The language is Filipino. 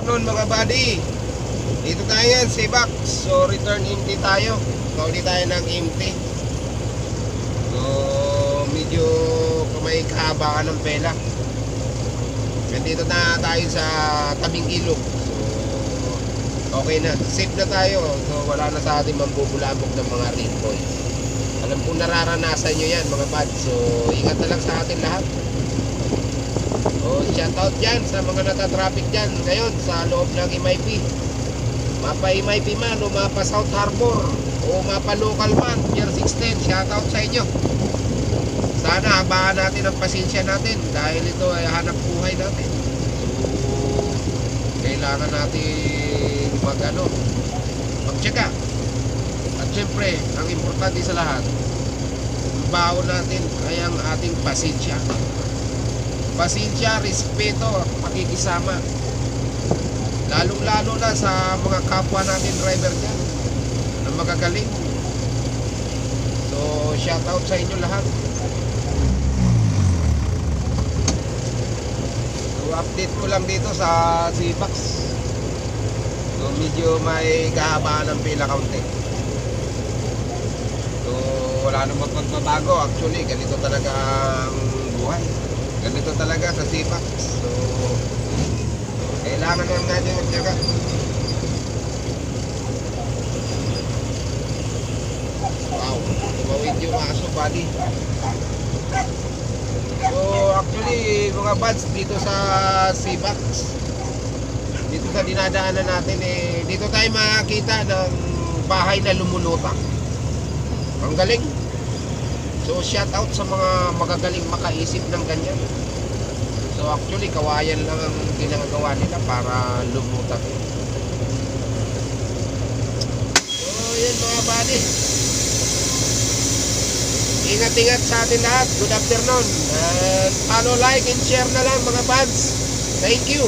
afternoon mga buddy. Dito tayo yan, Sibax. So return empty tayo. Kauli tayo ng empty. So medyo may kahabaan ng pela. Nandito na tayo sa tabing ilog. So okay na, safe na tayo. So wala na sa ating mambubulabog ng mga rinpoy. Alam kong nararanasan nyo yan mga bad. So ingat na lang sa atin lahat. So shoutout dyan sa mga natatraffic dyan ngayon sa loob ng MIP. Mapa MIP man o mapa South Harbor o mapa local man, Pier 610, shoutout sa inyo. Sana habaan natin ang pasensya natin dahil ito ay hanap buhay natin. So kailangan natin magtyaga. At syempre ang importante sa lahat, baon natin ay ang ating pasensya. Pasensya, respeto at pakikisama. Lalong-lalo na sa mga kapwa natin driver dyan na magagaling. So, shoutout sa inyo lahat. So, update ko lang dito sa Sibax. So, medyo may kahabaan ng pila kaunti. So, wala namang magbabago. Actually, ganito talaga ang buhay. Ganito talaga sa Sibax. So kailangan lang natin magtyaga. Wow, tumawid yung aso buddy. So actually mga buds, dito sa Sibax, dito sa dinadaanan natin dito tayo makakita ng bahay na lumulutang. Ang galing. So shout out sa mga magagaling makaisip ng ganyan. So actually kawayan lang ang ginagawa nila para lumutang. So yan mga buddy. Ingat-ingat sa atin lahat. Good afternoon. And follow, like, and share na lang mga buds. Thank you.